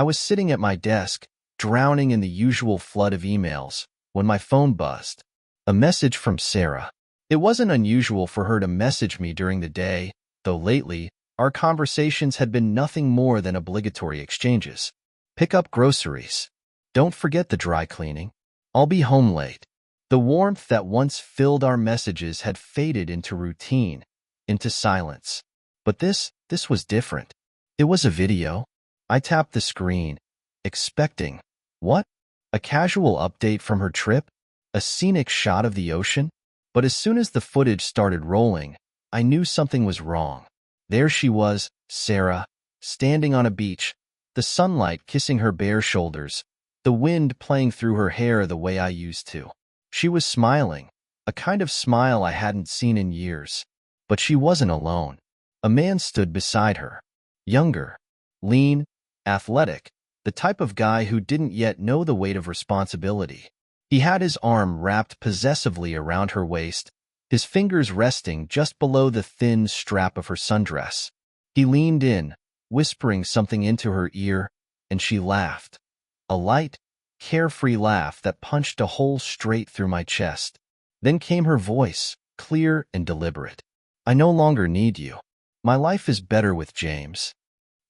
I was sitting at my desk, drowning in the usual flood of emails, when my phone buzzed. A message from Sarah. It wasn't unusual for her to message me during the day, though lately, our conversations had been nothing more than obligatory exchanges. Pick up groceries. Don't forget the dry cleaning. I'll be home late. The warmth that once filled our messages had faded into routine, into silence. But this was different. It was a video. I tapped the screen, expecting, what? A casual update from her trip? A scenic shot of the ocean? But as soon as the footage started rolling, I knew something was wrong. There she was, Sarah, standing on a beach, the sunlight kissing her bare shoulders, the wind playing through her hair the way I used to. She was smiling, a kind of smile I hadn't seen in years. But she wasn't alone. A man stood beside her. Younger, lean, athletic, the type of guy who didn't yet know the weight of responsibility. He had his arm wrapped possessively around her waist, his fingers resting just below the thin strap of her sundress. He leaned in, whispering something into her ear, and she laughed. A light, carefree laugh that punched a hole straight through my chest. Then came her voice, clear and deliberate. I no longer need you. My life is better with James.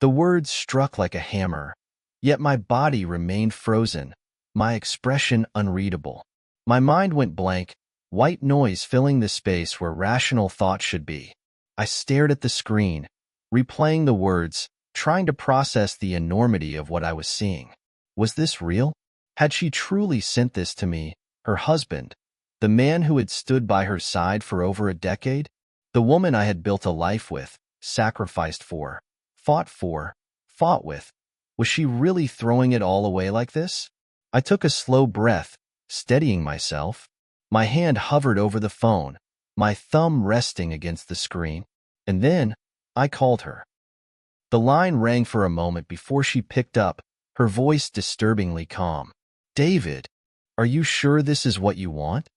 The words struck like a hammer, yet my body remained frozen, my expression unreadable. My mind went blank, white noise filling the space where rational thought should be. I stared at the screen, replaying the words, trying to process the enormity of what I was seeing. Was this real? Had she truly sent this to me, her husband, the man who had stood by her side for over a decade? The woman I had built a life with, sacrificed for, fought with. Was she really throwing it all away like this? I took a slow breath, steadying myself. My hand hovered over the phone, my thumb resting against the screen. And then, I called her. The line rang for a moment before she picked up, her voice disturbingly calm. David, are you sure this is what you want?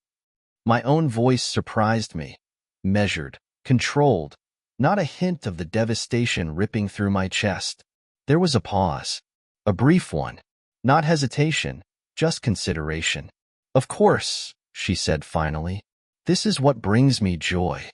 My own voice surprised me. Measured, controlled, not a hint of the devastation ripping through my chest. There was a pause. A brief one. Not hesitation, just consideration. Of course, she said finally. This is what brings me joy.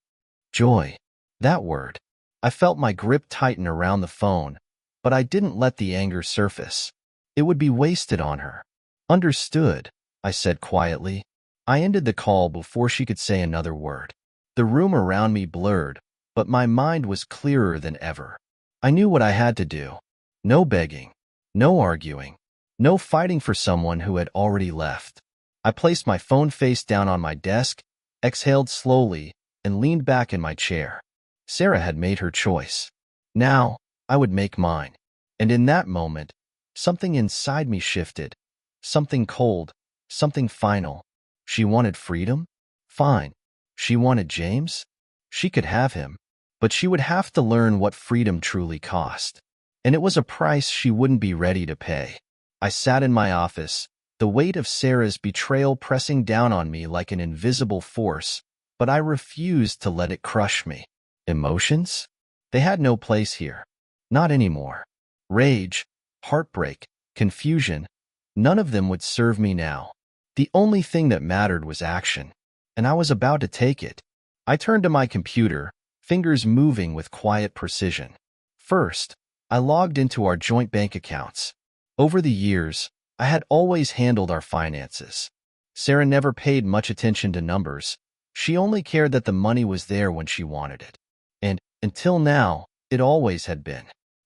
Joy. That word. I felt my grip tighten around the phone, but I didn't let the anger surface. It would be wasted on her. Understood, I said quietly. I ended the call before she could say another word. The room around me blurred, but my mind was clearer than ever. I knew what I had to do. No begging, no arguing, no fighting for someone who had already left. I placed my phone face down on my desk, exhaled slowly, and leaned back in my chair. Sarah had made her choice. Now, I would make mine. And in that moment, something inside me shifted. Something cold, something final. She wanted freedom? Fine. She wanted James? She could have him. But she would have to learn what freedom truly cost. And it was a price she wouldn't be ready to pay. I sat in my office, the weight of Sarah's betrayal pressing down on me like an invisible force, but I refused to let it crush me. Emotions? They had no place here. Not anymore. Rage, heartbreak, confusion, none of them would serve me now. The only thing that mattered was action, and I was about to take it. I turned to my computer, fingers moving with quiet precision. First, I logged into our joint bank accounts. Over the years, I had always handled our finances. Sarah never paid much attention to numbers. She only cared that the money was there when she wanted it. And, until now, it always had been.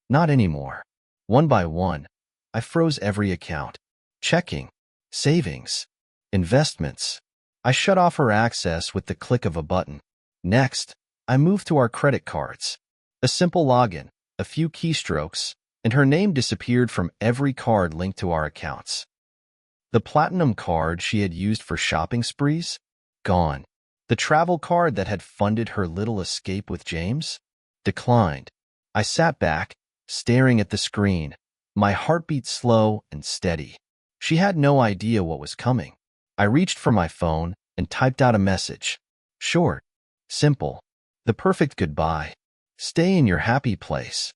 Not anymore. One by one, I froze every account. Checking, savings, investments. I shut off her access with the click of a button. Next, I moved to our credit cards. A simple login, a few keystrokes, and her name disappeared from every card linked to our accounts. The platinum card she had used for shopping sprees? Gone. The travel card that had funded her little escape with James? Declined. I sat back, staring at the screen, my heartbeat slow and steady. She had no idea what was coming. I reached for my phone and typed out a message. Short, simple, the perfect goodbye. Stay in your happy place.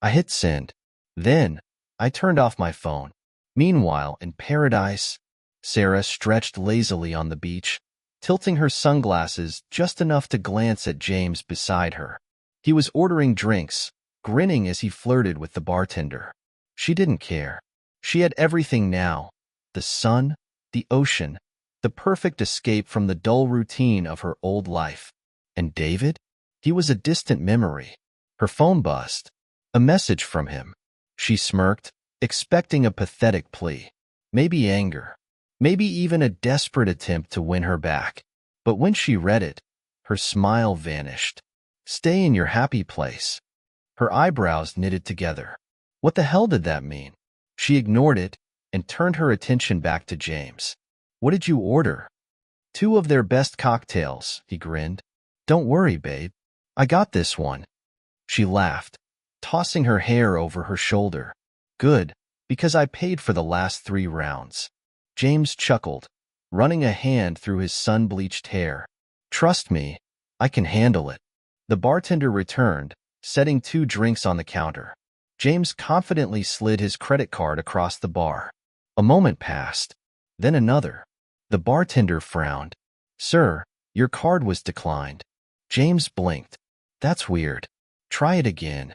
I hit send. Then, I turned off my phone. Meanwhile, in paradise, Sarah stretched lazily on the beach, tilting her sunglasses just enough to glance at James beside her. He was ordering drinks, grinning as he flirted with the bartender. She didn't care. She had everything now: the sun, the ocean, the perfect escape from the dull routine of her old life. And David? He was a distant memory. Her phone buzzed. A message from him. She smirked, expecting a pathetic plea. Maybe anger. Maybe even a desperate attempt to win her back. But when she read it, her smile vanished. Stay in your happy place. Her eyebrows knitted together. What the hell did that mean? She ignored it and turned her attention back to James. What did you order? 2 of their best cocktails, he grinned. Don't worry, babe. I got this one. She laughed, tossing her hair over her shoulder. Good, because I paid for the last 3 rounds. James chuckled, running a hand through his sun-bleached hair. Trust me, I can handle it. The bartender returned, setting 2 drinks on the counter. James confidently slid his credit card across the bar. A moment passed, then another. The bartender frowned. Sir, your card was declined. James blinked. That's weird. Try it again.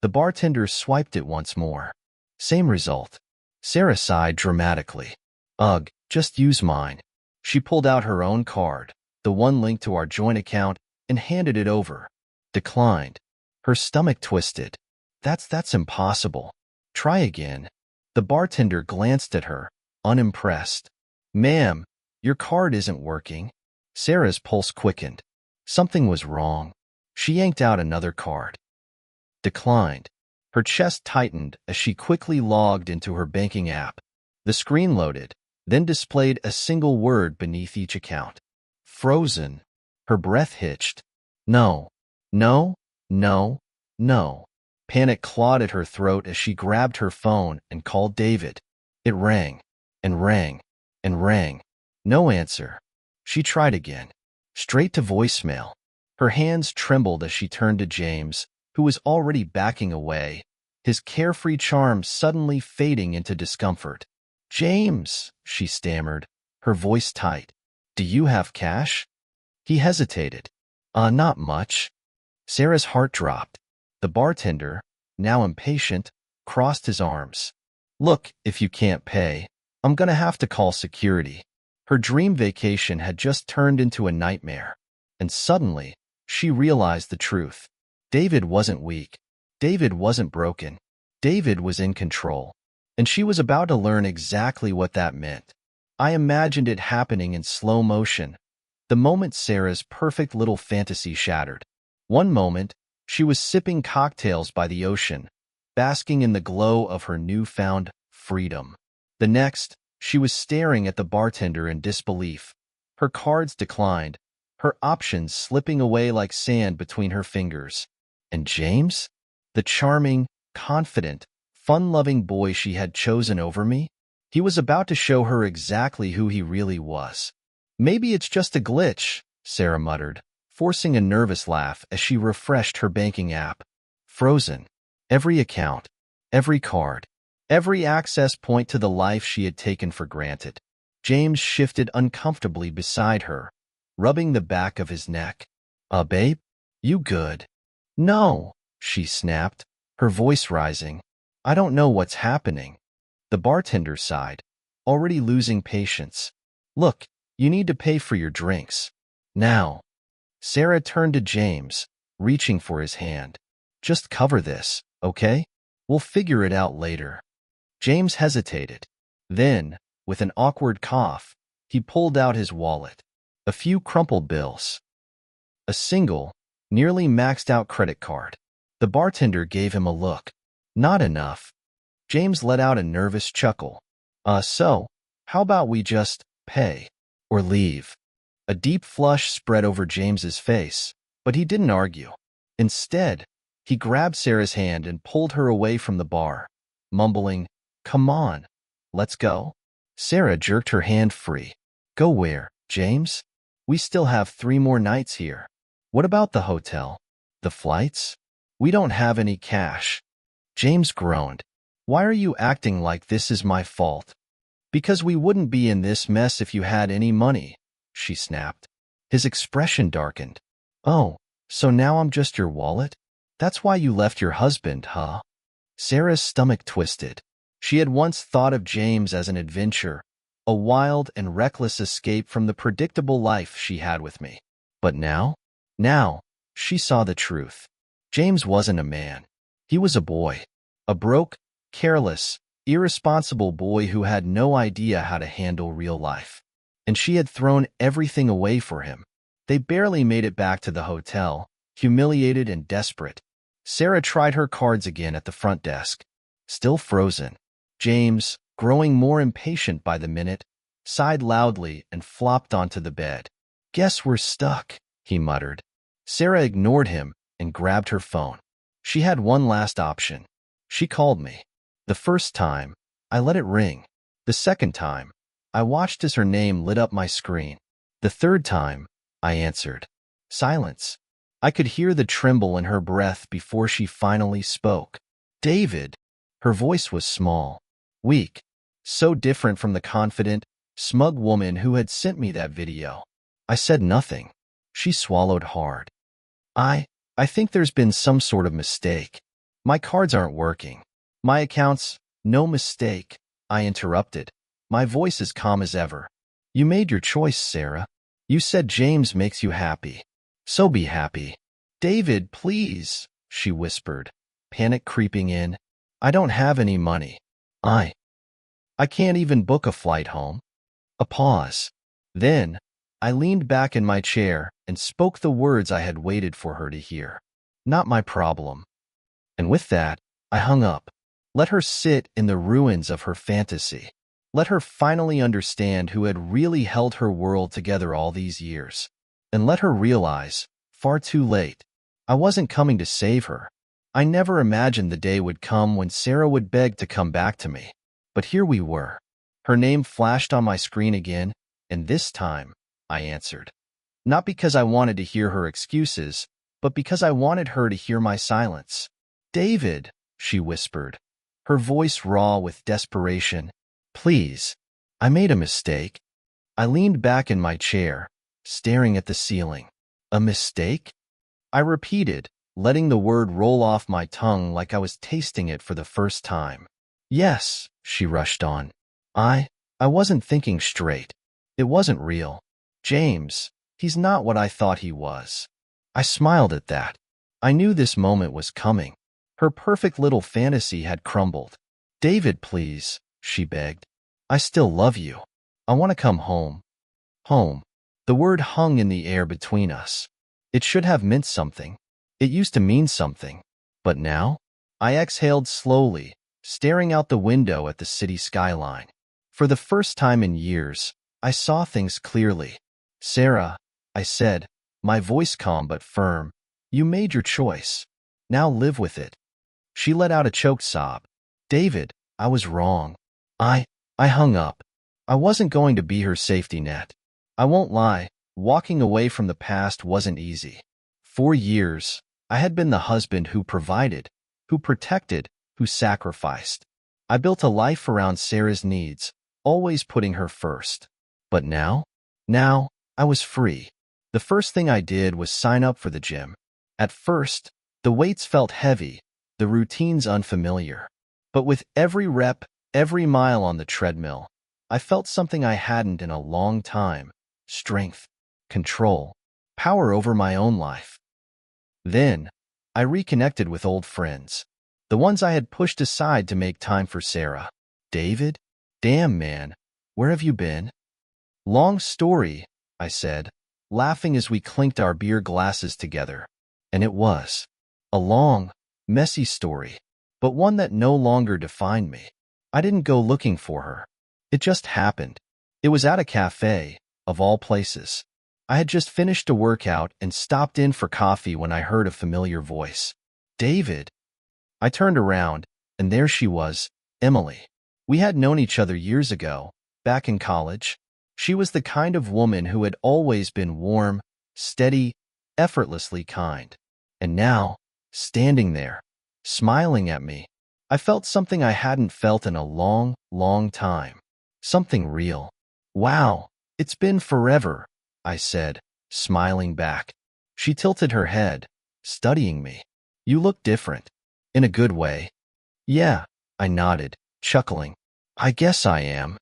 The bartender swiped it once more. Same result. Sarah sighed dramatically. Ugh, just use mine. She pulled out her own card, the one linked to our joint account, and handed it over. Declined. Her stomach twisted. That's impossible. Try again. The bartender glanced at her, unimpressed. Ma'am, your card isn't working. Sarah's pulse quickened. Something was wrong. She yanked out another card. Declined. Her chest tightened as she quickly logged into her banking app. The screen loaded, then displayed a single word beneath each account. Frozen. Her breath hitched. No. No. No. No. Panic clawed at her throat as she grabbed her phone and called David. It rang, and rang, and rang. No answer. She tried again. Straight to voicemail. Her hands trembled as she turned to James, who was already backing away, his carefree charm suddenly fading into discomfort. James, she stammered, her voice tight. Do you have cash? He hesitated. Not much. Sarah's heart dropped. The bartender, now impatient, crossed his arms. Look, if you can't pay, I'm gonna have to call security. Her dream vacation had just turned into a nightmare. And suddenly, she realized the truth. David wasn't weak. David wasn't broken. David was in control. And she was about to learn exactly what that meant. I imagined it happening in slow motion. The moment Sarah's perfect little fantasy shattered. One moment, she was sipping cocktails by the ocean, basking in the glow of her newfound freedom. The next, she was staring at the bartender in disbelief. Her cards declined, her options slipping away like sand between her fingers. And James? The charming, confident, fun-loving boy she had chosen over me? He was about to show her exactly who he really was. Maybe it's just a glitch, Sarah muttered, forcing a nervous laugh as she refreshed her banking app. Frozen. Every account, every card, every access point to the life she had taken for granted. James shifted uncomfortably beside her, rubbing the back of his neck. Babe? You good? No, she snapped, her voice rising. I don't know what's happening. The bartender sighed, already losing patience. Look, you need to pay for your drinks. Now. Sarah turned to James, reaching for his hand. Just cover this, okay? We'll figure it out later. James hesitated. Then, with an awkward cough, he pulled out his wallet. A few crumpled bills. A single, nearly maxed-out credit card. The bartender gave him a look. Not enough. James let out a nervous chuckle. So, how about we just pay or leave? A deep flush spread over James's face, but he didn't argue. Instead, he grabbed Sarah's hand and pulled her away from the bar, mumbling, Come on, let's go. Sarah jerked her hand free. Go where, James? We still have 3 more nights here. What about the hotel? The flights? We don't have any cash. James groaned. Why are you acting like this is my fault? Because we wouldn't be in this mess if you had any money, she snapped. His expression darkened. Oh, so now I'm just your wallet? That's why you left your husband, huh? Sarah's stomach twisted. She had once thought of James as an adventure, a wild and reckless escape from the predictable life she had with me. But now, she saw the truth. James wasn't a man. He was a boy. A broke, careless, irresponsible boy who had no idea how to handle real life. And she had thrown everything away for him. They barely made it back to the hotel, humiliated and desperate. Sarah tried her cards again at the front desk. Still frozen. James, growing more impatient by the minute, sighed loudly and flopped onto the bed. Guess we're stuck, he muttered. Sarah ignored him and grabbed her phone. She had one last option. She called me. The first time, I let it ring. The second time, I watched as her name lit up my screen. The third time, I answered. Silence. I could hear the tremble in her breath before she finally spoke. David. Her voice was small, weak, so different from the confident, smug woman who had sent me that video. I said nothing. She swallowed hard. I think there's been some sort of mistake. My cards aren't working. My accounts, no mistake, I interrupted. My voice as calm as ever. You made your choice, Sarah. You said James makes you happy. So be happy. David, please, she whispered, panic creeping in. I don't have any money. I can't even book a flight home. A pause. Then, I leaned back in my chair and spoke the words I had waited for her to hear. Not my problem. And with that, I hung up. Let her sit in the ruins of her fantasy. Let her finally understand who had really held her world together all these years. And let her realize, far too late, I wasn't coming to save her. I never imagined the day would come when Sarah would beg to come back to me. But here we were. Her name flashed on my screen again, and this time, I answered. Not because I wanted to hear her excuses, but because I wanted her to hear my silence. David, she whispered, her voice raw with desperation. Please, I made a mistake. I leaned back in my chair, staring at the ceiling. A mistake? I repeated, letting the word roll off my tongue like I was tasting it for the first time. Yes, she rushed on. I wasn't thinking straight. It wasn't real. James, he's not what I thought he was. I smiled at that. I knew this moment was coming. Her perfect little fantasy had crumbled. David, please, she begged. I still love you. I want to come home. Home. The word hung in the air between us. It should have meant something. It used to mean something. But now? I exhaled slowly, staring out the window at the city skyline. For the first time in years, I saw things clearly. Sarah, I said, my voice calm but firm, you made your choice. Now live with it. She let out a choked sob. David, I was wrong. I hung up. I wasn't going to be her safety net. I won't lie, walking away from the past wasn't easy. For years, I had been the husband who provided, who protected, who sacrificed. I built a life around Sarah's needs, always putting her first. But now, I was free. The first thing I did was sign up for the gym. At first, the weights felt heavy, the routines unfamiliar. But with every rep, every mile on the treadmill, I felt something I hadn't in a long time. Strength, control, power over my own life. Then, I reconnected with old friends. The ones I had pushed aside to make time for Sarah. David? Damn, man. Where have you been? Long story, I said, laughing as we clinked our beer glasses together. And it was. A long, messy story, but one that no longer defined me. I didn't go looking for her. It just happened. It was at a cafe, of all places. I had just finished a workout and stopped in for coffee when I heard a familiar voice. David. I turned around, and there she was, Emily. We had known each other years ago, back in college. She was the kind of woman who had always been warm, steady, effortlessly kind. And now, standing there, smiling at me, I felt something I hadn't felt in a long, long time. Something real. Wow, it's been forever, I said, smiling back. She tilted her head, studying me. You look different. In a good way. Yeah, I nodded, chuckling. I guess I am.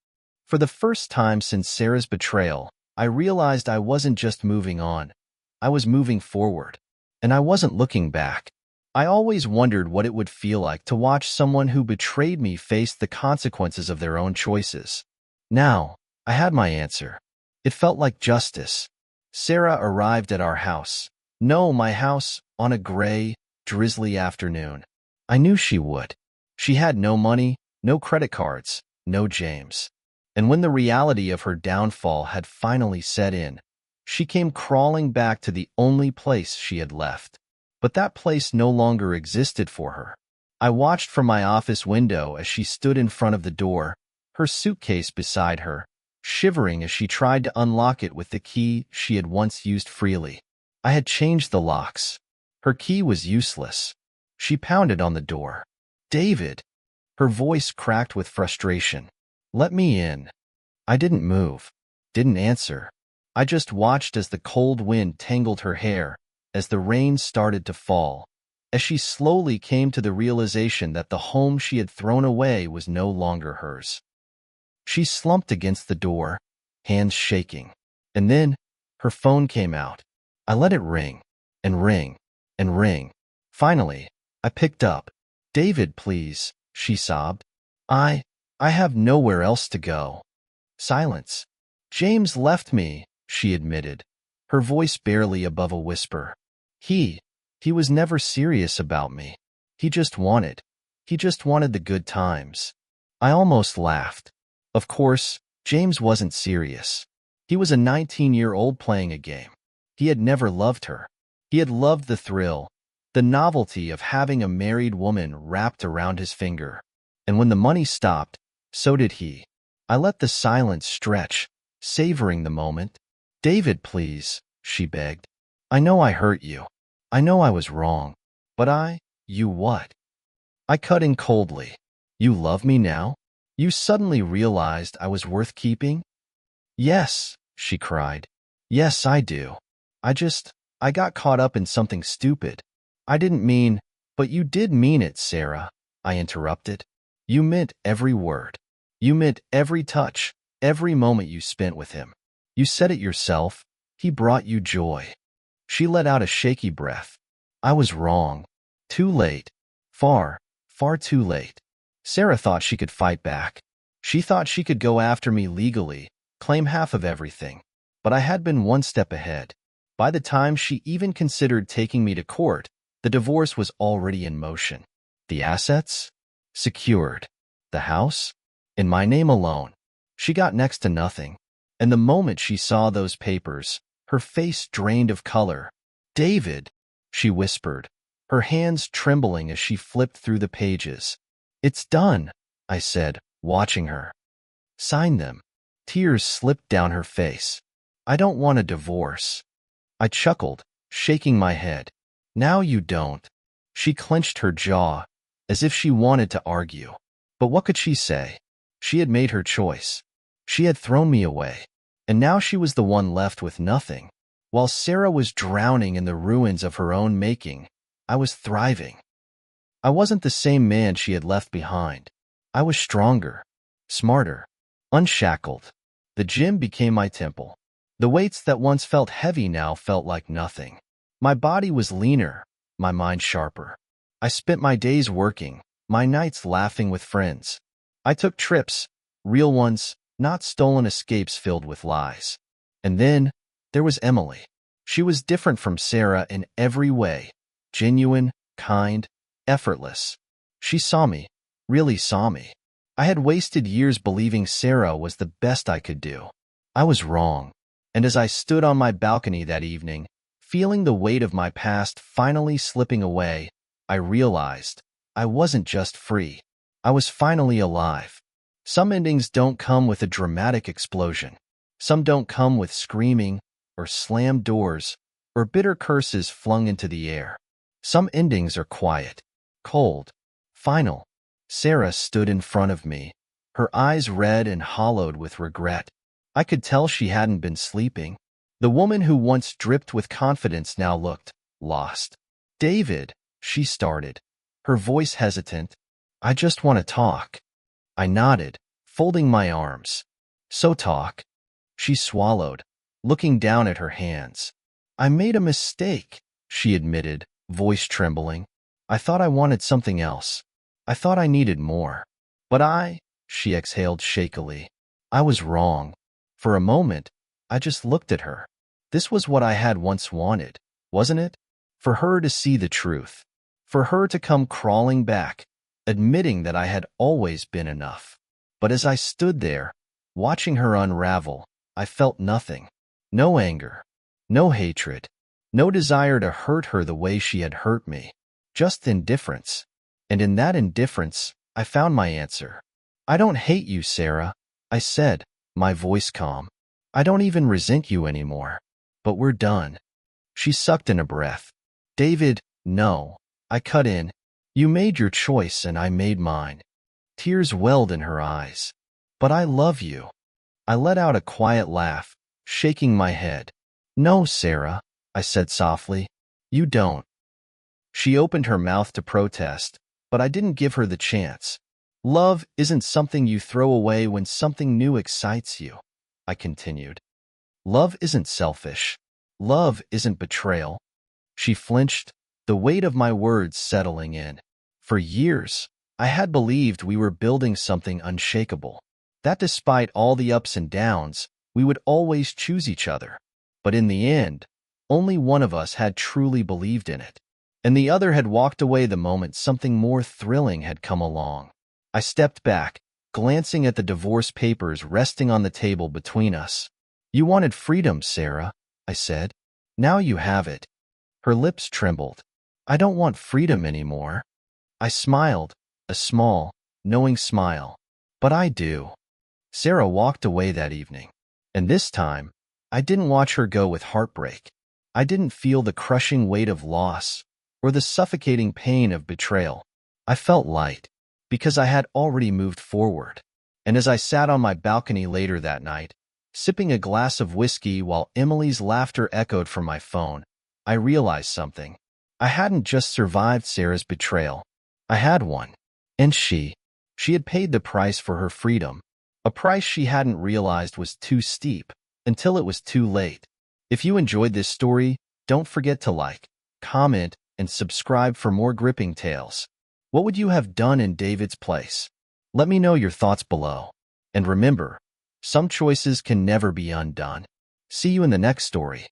For the first time since Sarah's betrayal, I realized I wasn't just moving on. I was moving forward. And I wasn't looking back. I always wondered what it would feel like to watch someone who betrayed me face the consequences of their own choices. Now, I had my answer. It felt like justice. Sarah arrived at our house. No, my house, on a gray, drizzly afternoon. I knew she would. She had no money, no credit cards, no James. And when the reality of her downfall had finally set in, she came crawling back to the only place she had left. But that place no longer existed for her. I watched from my office window as she stood in front of the door, her suitcase beside her, shivering as she tried to unlock it with the key she had once used freely. I had changed the locks. Her key was useless. She pounded on the door. David! Her voice cracked with frustration. Let me in. I didn't move, didn't answer. I just watched as the cold wind tangled her hair, as the rain started to fall, as she slowly came to the realization that the home she had thrown away was no longer hers. She slumped against the door, hands shaking. And then, her phone came out. I let it ring, and ring, and ring. Finally, I picked up. David, please, she sobbed. I have nowhere else to go. Silence. James left me, she admitted, her voice barely above a whisper. He was never serious about me. He just wanted the good times. I almost laughed. Of course, James wasn't serious. He was a 19-year-old playing a game. He had never loved her. He had loved the thrill, the novelty of having a married woman wrapped around his finger. And when the money stopped, so did he. I let the silence stretch, savoring the moment. David, please, she begged. I know I hurt you. I know I was wrong. But you what? I cut in coldly. You love me now? You suddenly realized I was worth keeping? Yes, she cried. Yes, I do. I got caught up in something stupid. I didn't mean, but you did mean it, Sarah, I interrupted. You meant every word. You meant every touch, every moment you spent with him. You said it yourself. He brought you joy. She let out a shaky breath. I was wrong. Too late. Far, far too late. Sarah thought she could fight back. She thought she could go after me legally, claim half of everything. But I had been one step ahead. By the time she even considered taking me to court, the divorce was already in motion. The assets? Secured. The house? In my name alone. She got next to nothing. And the moment she saw those papers, her face drained of color. David, she whispered, her hands trembling as she flipped through the pages. It's done, I said, watching her. Sign them. Tears slipped down her face. I don't want a divorce. I chuckled, shaking my head. Now you don't. She clenched her jaw, as if she wanted to argue. But what could she say? She had made her choice. She had thrown me away. And now she was the one left with nothing. While Sarah was drowning in the ruins of her own making, I was thriving. I wasn't the same man she had left behind. I was stronger, smarter, unshackled. The gym became my temple. The weights that once felt heavy now felt like nothing. My body was leaner, my mind sharper. I spent my days working, my nights laughing with friends. I took trips, real ones, not stolen escapes filled with lies. And then, there was Emily. She was different from Sarah in every way. Genuine, kind, effortless. She saw me, really saw me. I had wasted years believing Sarah was the best I could do. I was wrong. And as I stood on my balcony that evening, feeling the weight of my past finally slipping away, I realized I wasn't just free. I was finally alive. Some endings don't come with a dramatic explosion. Some don't come with screaming, or slammed doors, or bitter curses flung into the air. Some endings are quiet, cold, final. Sarah stood in front of me, her eyes red and hollowed with regret. I could tell she hadn't been sleeping. The woman who once dripped with confidence now looked lost. "David," she started, her voice hesitant. "I just want to talk." I nodded, folding my arms. "So talk." She swallowed, looking down at her hands. "I made a mistake," she admitted, voice trembling. "I thought I wanted something else. I thought I needed more. But she exhaled shakily. "I was wrong." For a moment, I just looked at her. This was what I had once wanted, wasn't it? For her to see the truth. For her to come crawling back, admitting that I had always been enough. But as I stood there, watching her unravel, I felt nothing. No anger, no hatred, no desire to hurt her the way she had hurt me. Just indifference. And in that indifference, I found my answer. "I don't hate you, Sarah," I said, my voice calm. "I don't even resent you anymore. But we're done." She sucked in a breath. "David, no," I cut in. "You made your choice and I made mine." Tears welled in her eyes. "But I love you." I let out a quiet laugh, shaking my head. "No, Sarah," I said softly. "You don't." She opened her mouth to protest, but I didn't give her the chance. "Love isn't something you throw away when something new excites you," I continued. "Love isn't selfish. Love isn't betrayal." She flinched, the weight of my words settling in. For years, I had believed we were building something unshakable, that despite all the ups and downs, we would always choose each other. But in the end, only one of us had truly believed in it, and the other had walked away the moment something more thrilling had come along. I stepped back, glancing at the divorce papers resting on the table between us. "You wanted freedom, Sarah," I said. "Now you have it." Her lips trembled. "I don't want freedom anymore." I smiled, a small, knowing smile. "But I do." Sarah walked away that evening. And this time, I didn't watch her go with heartbreak. I didn't feel the crushing weight of loss or the suffocating pain of betrayal. I felt light, because I had already moved forward. And as I sat on my balcony later that night, sipping a glass of whiskey while Emily's laughter echoed from my phone, I realized something. I hadn't just survived Sarah's betrayal. I had won. And she had paid the price for her freedom, a price she hadn't realized was too steep until it was too late. If you enjoyed this story, don't forget to like, comment, and subscribe for more gripping tales. What would you have done in David's place? Let me know your thoughts below. And remember, some choices can never be undone. See you in the next story.